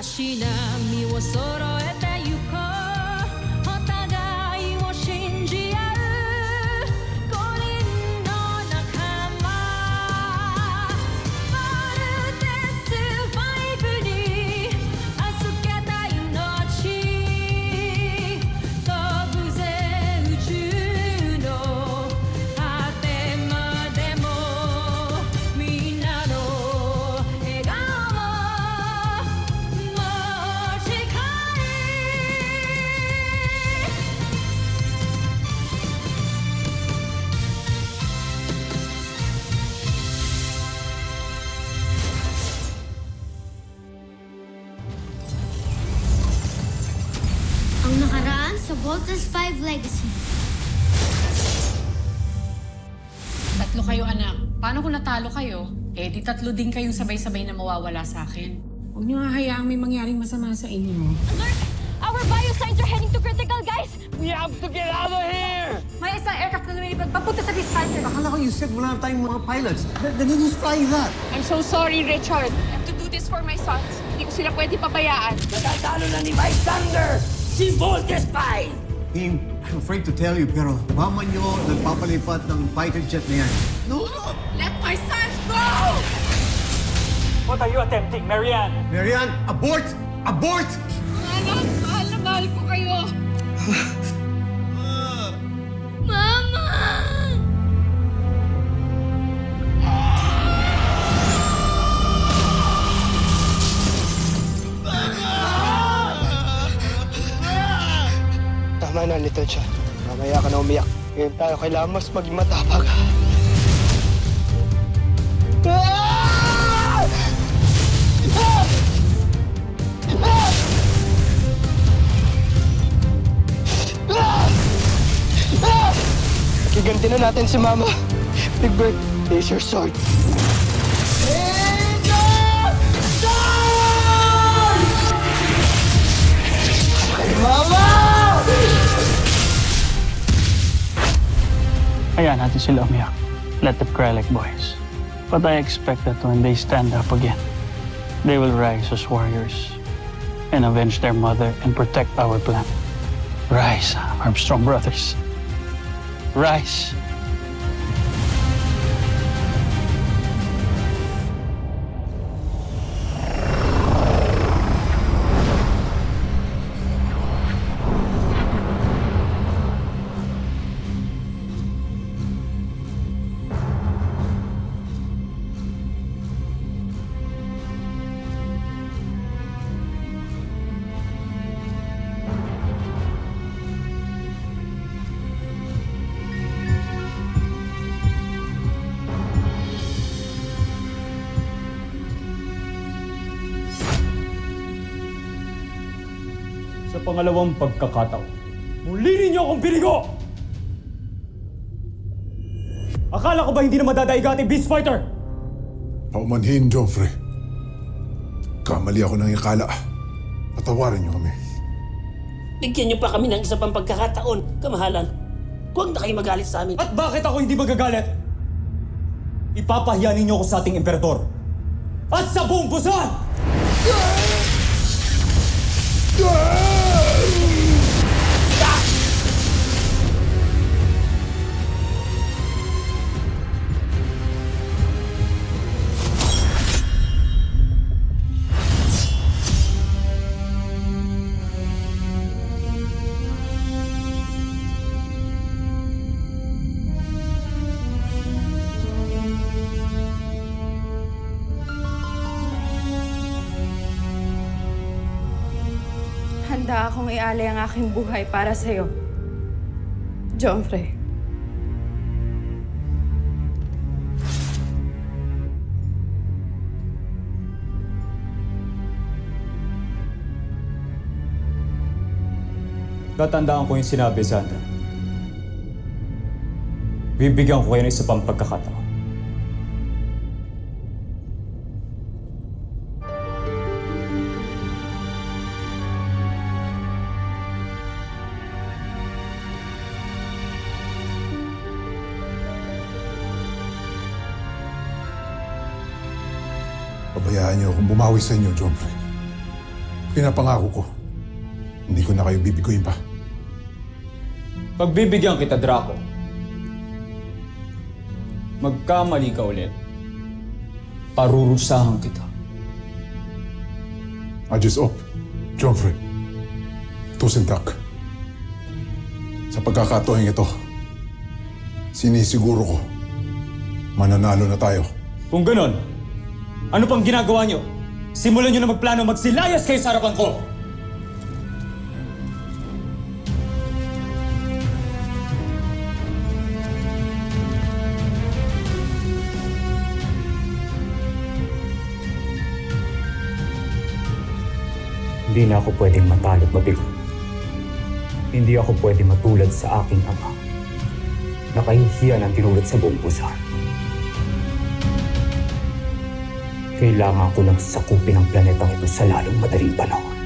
足並みを揃えてゆこうお互いを信じ合う5人の仲間バルテス5に預けた命飛ぶぜ宇宙の果てまでもみんなの笑顔も持ち帰Ang nakaraan sa Voltes 5 Legacy. Tatlo kayo, anak. Paano kung natalo kayo? Eh, di tatlo din kayong sabay-sabay na mawawala sa akin. Huwag niyo nga hayaang may mangyaring masama sa inyo. Alert! Our biosigns are heading to critical, guys! We have to get out of here! May isang aircraft na lumilipad papunta sa dispatcher. Akala ko you said wala tayong mga pilots. Then who's flying that? I'm so sorry, Richard. I have to do this for my sons. Hindi ko sila pwede pabayaan. Natatalo na ni Vice Thunder! Si Voltes 5! Team, I'm afraid to tell you, pero mama nyo nagpapalipat ng fighter jet na yan. No! Let my sons go! What are you attempting, Marianne? Marianne, abort! Abort! Anak, mahal na mahal ko kayo. Mama! Tama na, Little Chan. Mamaya ka na umiyak. Ngayon tayo kailangan mas maging matapag. Iganti na natin si Mama. Big Bird, here's your sword. Mama! Hayaan natin sila umiyak. Let them cry like boys. But I expect that when they stand up again, they will rise as warriors and avenge their mother and protect our planet. Rise, Armstrong brothers. Rise. Sa pangalawang pagkakataon, muli ninyo akong binigo! Akala ko ba hindi na madadaig ating Beast Fighter? Paumanhin, Joffrey. Kamali ako ng ikala. Patawarin niyo kami. Bigyan niyo pa kami ng isa pang pagkakataon, kamahalan. Huwag na kayo magalit sa amin. At bakit ako hindi magagalit? Ipapahiya ninyo ako sa ating emperador. At sa buong busan! Handa akong ialay ang aking buhay para sa'yo. Joffrey. Tatandaan ko yung sinabi, Sandra. Bibigyan ko kayo ng isa pang pagkakataon. Pabayaan niyo akong bumawi sa inyo, Joffrey. Pinapangako ko, hindi ko na kayo bibiguin pa. Pagbibigyan kita, Draco. Magkamali ka ulit. Parurusahan kita. Adjust up, Joffrey. Tusintak. Sa pagkakataon ito, sinisiguro ko, mananalo na tayo. Kung ganon, ano pang ginagawa nyo? Simulan nyo na magplano magsilayas kayo sa harapan ko! Hindi na ako pwedeng matalo at mabigo. Hindi ako pwedeng matulad sa aking ama. Nakahihiya ng tinulad sa buong busan. Kailangan ko lang sakupin ang planetang ito sa lalong madaling panahon.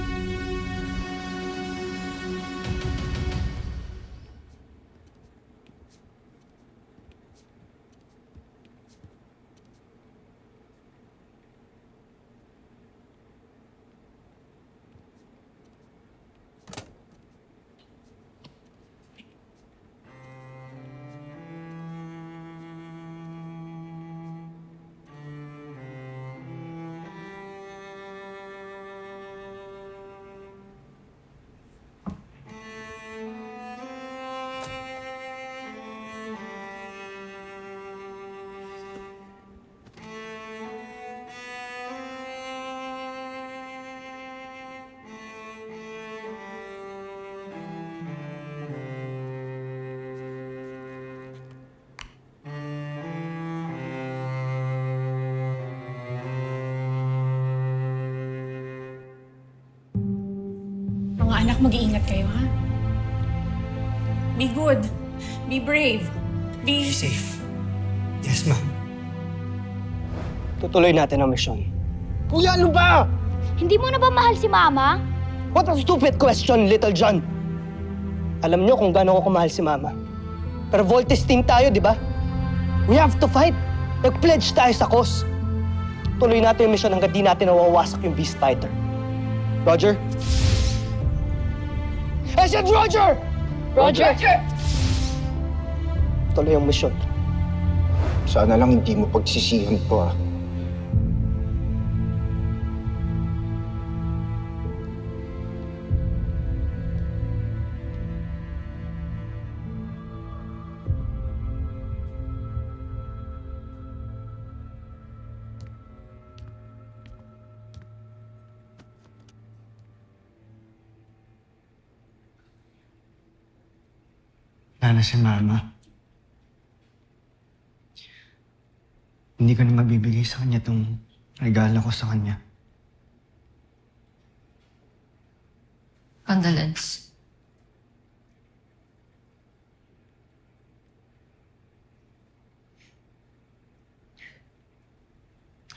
Mga anak, mag-iingat kayo, ha? Be good. Be brave. Be Safe. Yes, ma'am. Tutuloy natin ang misyon. Kuya, ano ba? Hindi mo na ba mahal si Mama? What a stupid question, Little John. Alam niyo kung gaano ko kumahal si Mama. Pero Voltes team tayo, di ba? We have to fight. Nag-pledge tayo sa cause. Tuloy natin yung mission hanggang di natin nawawasak yung Beast Fighter. Roger? I said Roger! Roger! Tuloy ang mission. Sana lang hindi mo pagsisihan to, ah. Wala na si Mama. Hindi ko na mabibigay sa kanya itong regalo ko sa kanya. Condolence.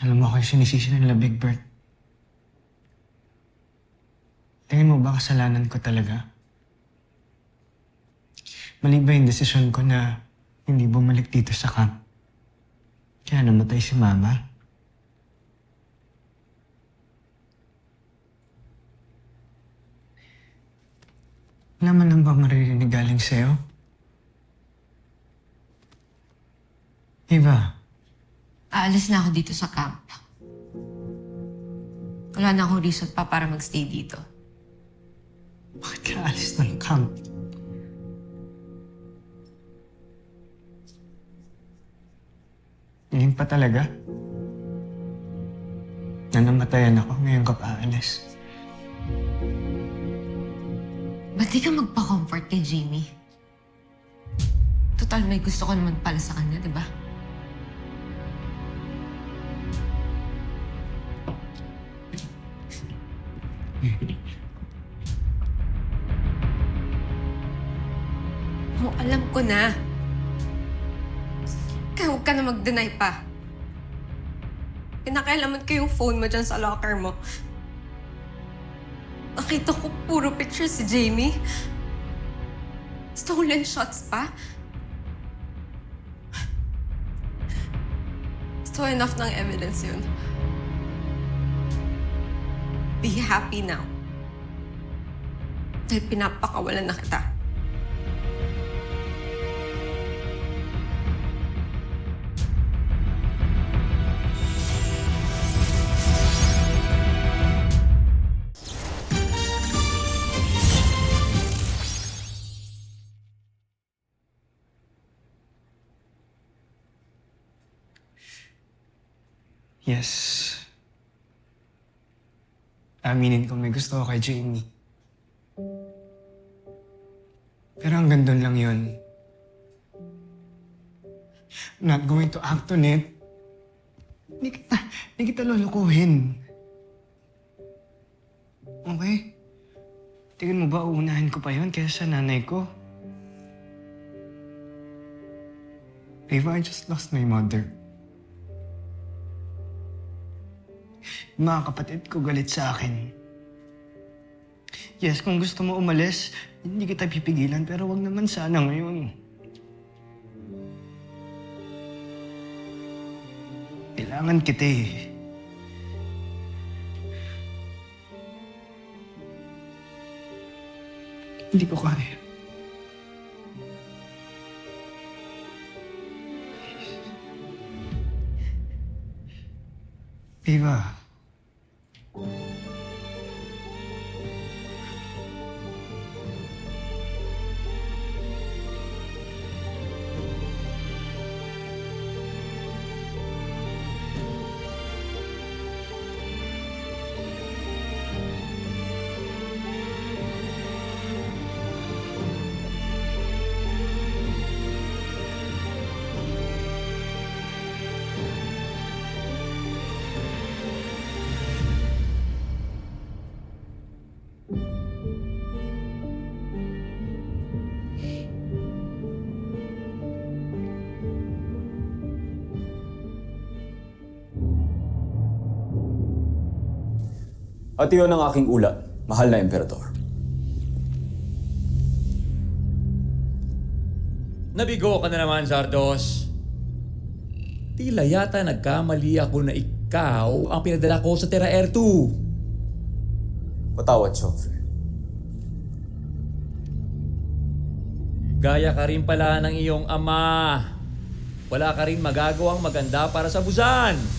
Alam mo ako yung sinisisi nila, Big Bird. Tingin mo ba kasalanan ko talaga? Mali ba yung desisyon ko na hindi bumalik dito sa camp? Kaya namatay si Mama? Wala man lang ba maririnig galing sa'yo? Eva, Aalis na ako dito sa camp. Wala na akong reason pa para magstay dito. bakit ka alis ng camp? Tingin pa talaga? Na namatayan ako ngayon ka pa aalis. Ba't di ka magpa-comfort kay Jamie? Total, may gusto ko naman pala sa kanya, di ba? Oh, alam ko na. Kaya huwag ka na mag-deny pa. Pinakailaman ko yung phone mo dyan sa locker mo. Nakita ko puro picture si Jamie. Stolen shots pa. So enough ng evidence yun. Be happy now. Dahil pinapakawalan na kita. Yes. Aminin ko may gusto ko kay Jamie. Pero hanggang doon lang yun. I'm not going to act on it. Hindi kita lulukuhin. Okay? Tingin mo ba uunahin ko pa yun kaysa sa nanay ko? Ava, I just lost my mother. Mga kapatid ko galit sa akin. Yes, kung gusto mo umalis, hindi kita pipigilan, pero wag naman sana ngayon. Kailangan kita eh. Hindi ko kaya. Ava. At iyon ang aking ulat, mahal na emperador. Nabigo ka na naman, Zardos. Tila yata nagkamali ako na ikaw ang pinadala ko sa Terra Air 2. Patawad, Joffrey. Gaya ka rin pala ng iyong ama. Wala ka rin magagawang maganda para sa Busan.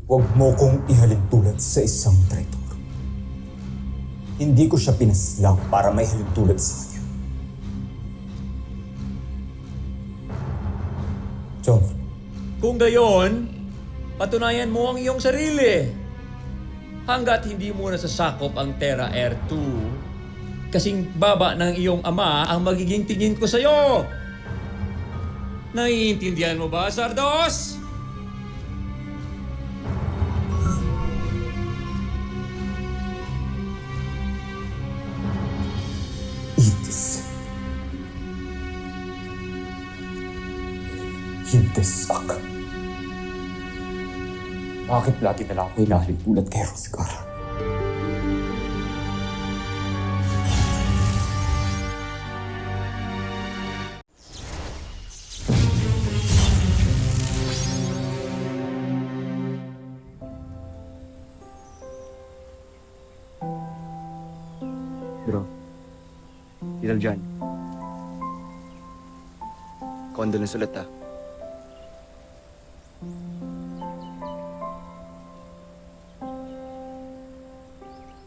Huwag mo kong ihalintulad sa isang traitor. Hindi ko siya pinaslang para may halintulad sa kanya. Joffrey. Kung gayon, patunayan mo ang iyong sarili. Hanggat hindi mo nasasakop ang Terra Air 2, kasing baba ng iyong ama ang magiging tingin ko sa'yo. Naiintindihan mo ba, Zardos? Hindesak. Bakit lagi na lang ako inahalintulad kay Roscar? Bro, Little John. Condolence ulit ah.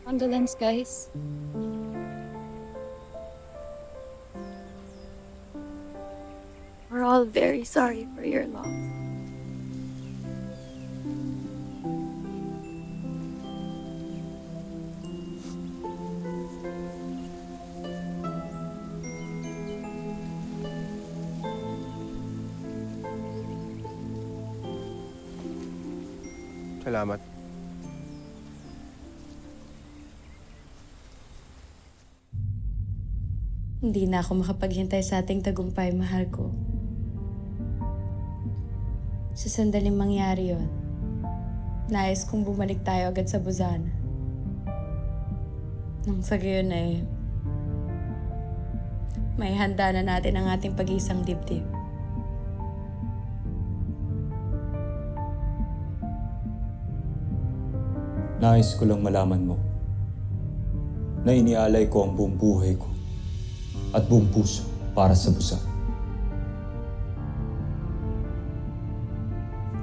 Condolence, guys. We're all very sorry for your loss. Salamat. Hindi na ako makapaghintay sa ating tagumpay, mahal ko. Sa sandaling mangyari yon, nais kong bumalik tayo agad sa Busan. Nang sa gayon ay may handa na natin ang ating pag-iisang dibdib. Nais ko lang malaman mo na inialay ko ang buong buhay ko at buong puso para sa Busan.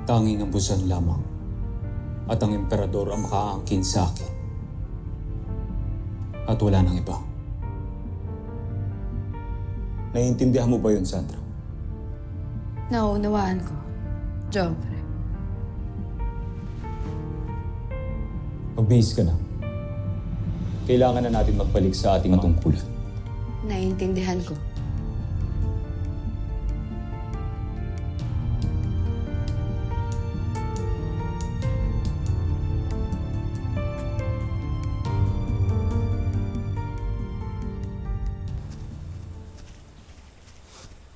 Tanging ang Busan lamang at ang emperador ang makaangkin sa akin. At wala nang iba. Naiintindihan mo ba yun, Sandra? Nauunawaan ko. Jombre. Magbihis ka na. Kailangan na natin magbalik sa ating matungkulan. Naiintindihan ko.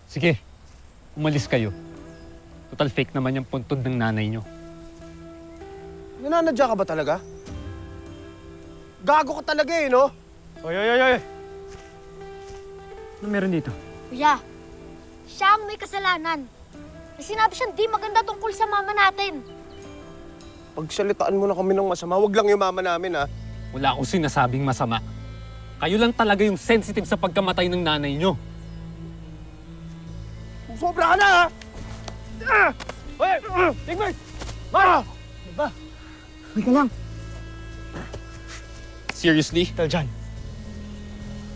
Sige, umalis kayo. Total fake naman yung puntod ng nanay nyo. Nananadya ka ba talaga? Gago ka talaga eh, no? Oy, oy, oy, oy! Ano meron dito? Kuya, siya ang may kasalanan. May sinabi siyang di maganda tungkol sa mama natin. Pagsalitaan mo na kami ng masama, wag lang yung mama namin, ha? Wala akong sinasabing masama. Kayo lang talaga yung sensitive sa pagkamatay ng nanay nyo. Sobra ka na, ha? Hoy! Tigmart! Ma! Diba? Uy ka lang. Seriously? Little John,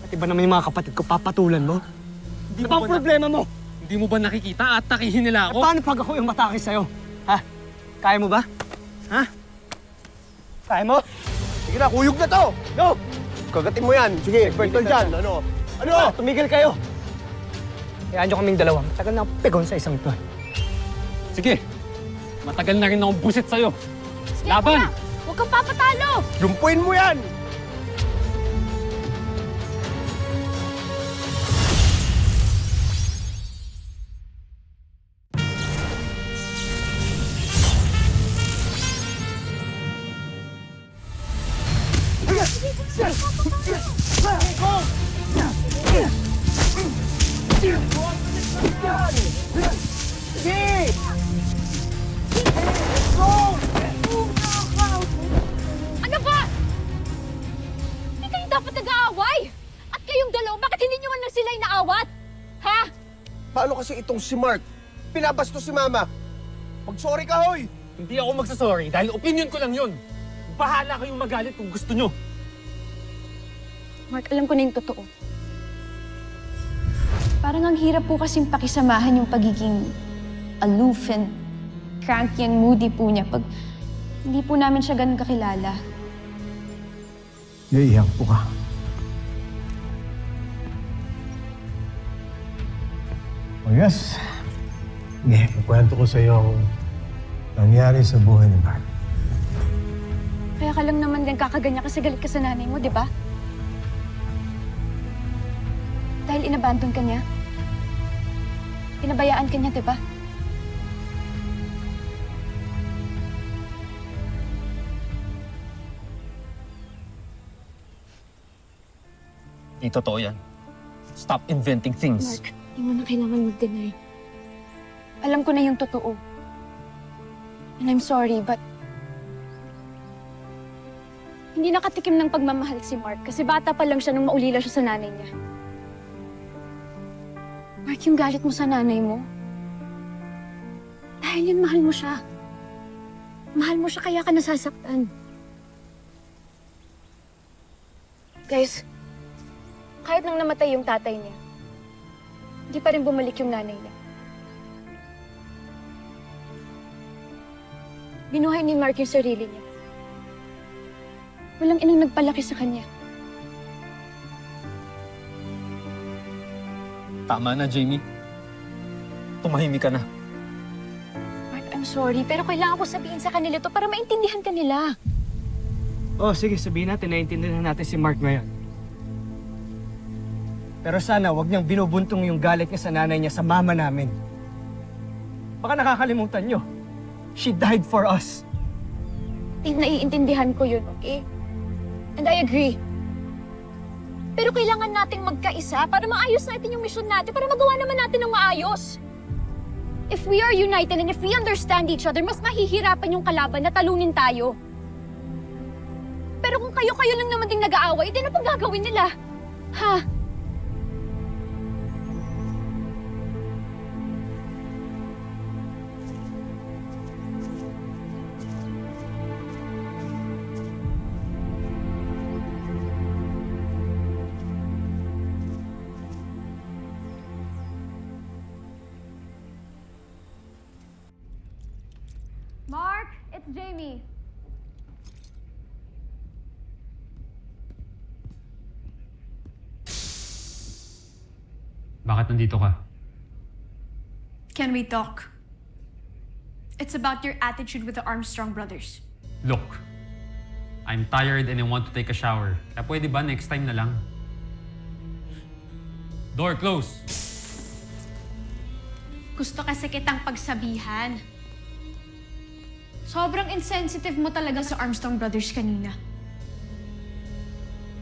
pati ba naman yung mga kapatid ko papatulan mo? Ano ba ang problema mo? Hindi mo ba nakikita at takihin nila ako? Paano pag ako yung matake sa'yo? Ha? Kaya mo ba? Ha? Kaya mo? Sige na, kuyog na to! Go! Kagatin mo yan. Sige, Little John, ano? Ano? Tumigil kayo! Kayaan nyo kaming dalawa. Matagal na akong pegon sa isang tuwan. Sige, matagal na rin akong busit sa'yo. Sige, Laban! kuya, huwag kang papatalo! Lumpuin mo yan! Ano ba? Hindi kayo dapat nag-aaway! At kayong dalawa, bakit hindi nyo man lang sila inaawat? Ha? Paano kasi itong si Mark? Pinabastos si Mama. Mag-sorry ka, hoy! Hindi ako magsasorry dahil opinion ko lang yun. Bahala kayong magalit kung gusto nyo. Mark, alam ko na yung totoo. Parang ang hirap po kasing pakisamahan yung pagiging aloof and cranky and moody po niya pag hindi po namin siya ganun kakilala. Naiiyak po ka. Oh yes. Sige, kukwento ko sa iyo ang nangyari sa buhay ni Mark. Kaya ka lang naman din kakaganya kasi galit ka sa nanay mo, di ba? Dahil inabandon ka niya. Pinabayaan ka niya, di ba? Hindi totoo yan. Stop inventing things. Mark, hindi mo na kailangan mag-deny. Alam ko na yung totoo. And I'm sorry, but hindi nakatikim ng pagmamahal si Mark kasi bata pa lang siya nung maulila siya sa nanay niya. Mark, yung galit mo sa nanay mo, dahil yun, mahal mo siya. Mahal mo siya kaya ka nasasaktan. Guys, kahit nang namatay yung tatay niya, hindi pa rin bumalik yung nanay niya. Binuhay ni Mark yung sarili niya. Walang inang nagpalaki sa kanya. Tama na, Jamie. Tumahimik ka na. Mark, I'm sorry, pero kailangan ko sabihin sa kanila to para maintindihan ka nila. Oh, sige, sabihin natin, naiintindihan natin si Mark ngayon. Pero sana, wag niyang binubuntong yung galit niya sa nanay niya sa mama namin. Baka nakakalimutan niyo. She died for us. Naiintindihan ko yun, okay? And I agree. Pero kailangan nating magkaisa para maayos natin yung mission natin, para magawa naman natin ng maayos. If we are united and if we understand each other, mas mahihirapan yung kalaban na talunin tayo. Pero kung kayo-kayo lang naman ding nag-aaway, hindi na pang gagawin nila. Ha? Mark, it's Jamie. Bakit nandito ka? Can we talk? It's about your attitude with the Armstrong brothers. Look, I'm tired and I want to take a shower. Kaya pwede ba next time na lang? Door close! Gusto kasi kitang pagsabihan. Sobrang insensitive mo talaga sa Armstrong brothers kanina.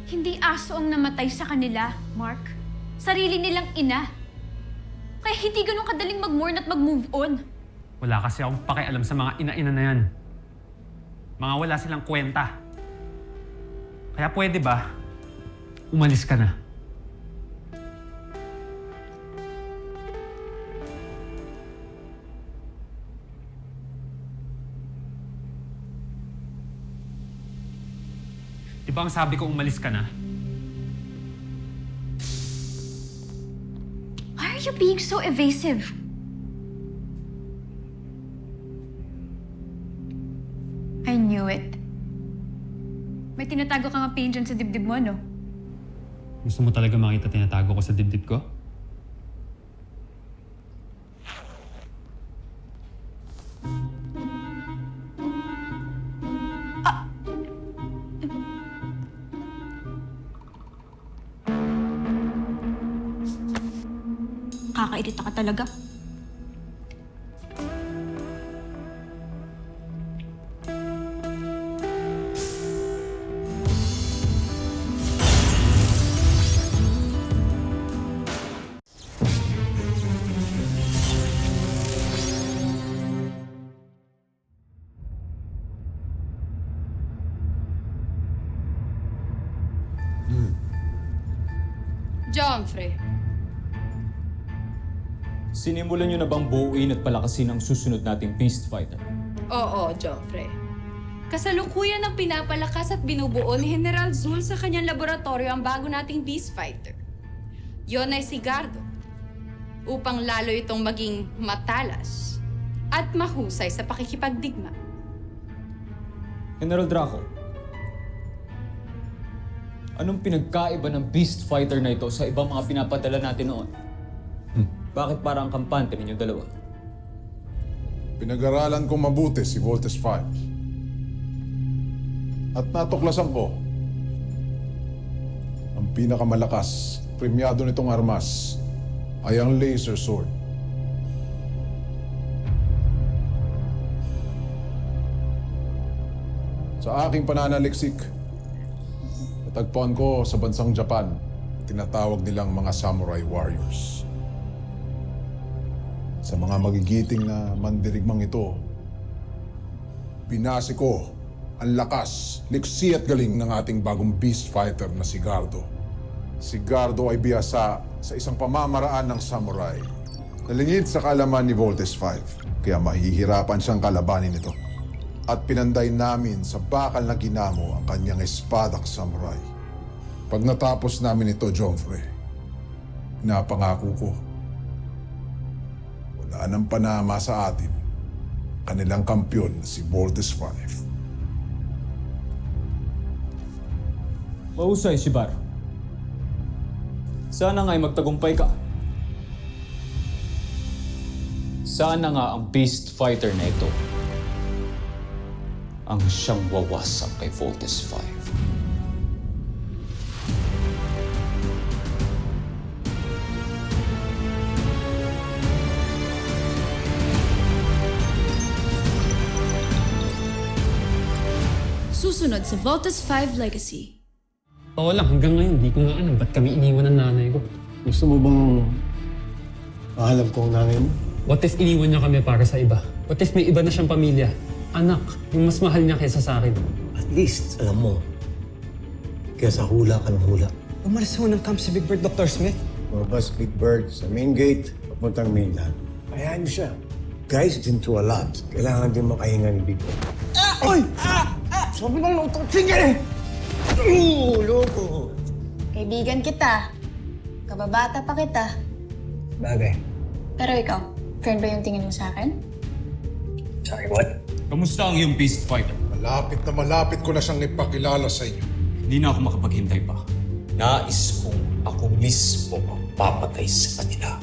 Hindi aso ang namatay sa kanila, Mark. Sarili nilang ina. Kaya hindi ganun kadaling mag-mourn at mag-move on. Wala kasi akong pakialam sa mga ina-ina na yan. Mga wala silang kwenta. Kaya pwede ba, umalis ka na? Di ba ang sabi ko umalis ka na? Why are you being so evasive? I knew it. May tinatago ka nga pain dyan sa dibdib mo, no? Gusto mo talaga makita tinatago ko sa dibdib ko? Kakairita ka talaga. Joffrey. Sinimulan niyo na bang buuin at palakasin ang susunod nating beast fighter? Oo, Joffrey. Kasalukuyan ang pinapalakas at binubuo ni General Zul sa kanyang laboratorio ang bago nating beast fighter. Yon ay si Gardo. Upang lalo itong maging matalas at mahusay sa pakikipagdigma. General Draco, anong pinagkaiba ng beast fighter na ito sa ibang mga pinapadala natin noon? Bakit parang kampante ninyo dalawa? Pinag-aralan kong mabuti si Voltes 5. At natuklasan ko, ang pinakamalakas, premyado nitong armas, ay ang laser sword. Sa aking pananaliksik, natagpuan ko sa bansang Japan, tinatawag nilang mga samurai warriors. Sa mga magigiting na mandirigmang ito, binasi ko ang lakas, liksi at galing ng ating bagong beast fighter na si Gardo. Si Gardo ay biyasa sa isang pamamaraan ng samurai. Nalingid sa kaalaman ni Voltes 5, kaya mahihirapan siyang kalabanin ito. At pinanday namin sa bakal na ginamo ang kanyang espadak samurai. Pag natapos namin ito, Joffrey, napangako ko, wala nang panama sa atin, kanilang kampyon si Voltes 5. Mahusay, Shibar. Sana nga'y magtagumpay ka. Sana nga ang beast fighter na ito ang siyang wawasak kay Voltes 5. Susunod sa Voltes 5 Legacy. Oo lang, hanggang ngayon, di ko nga alam ba't kami iniwan ng nanay ko. Gusto mo bang maalam ko ang nanay mo? What if iniwan niya kami para sa iba? What if may iba na siyang pamilya? Anak, yung mas mahal niya kaysa sa akin. At least, alam mo, kesa hula ka ng hula. Umalis mo ng camp si Big Bird, Dr. Smith. Mabas Big Bird sa main gate, papuntang mainland. Hayaan niyo siya. Guys, been through a lot. Kailangan din makahinga ni Big Bird. Oy! Sabi ng lutong sige! Loko! Kaibigan kita. Kababata pa kita. Bagay. Pero ikaw, friend ba yung tingin mo sa akin? Sorry, what? Kamusta ang iyong beast fighter? Malapit na malapit ko na siyang ipakilala sa inyo. Hindi na ako makapaghintay pa. Nais kong ako mismo ang papatay sa kanila.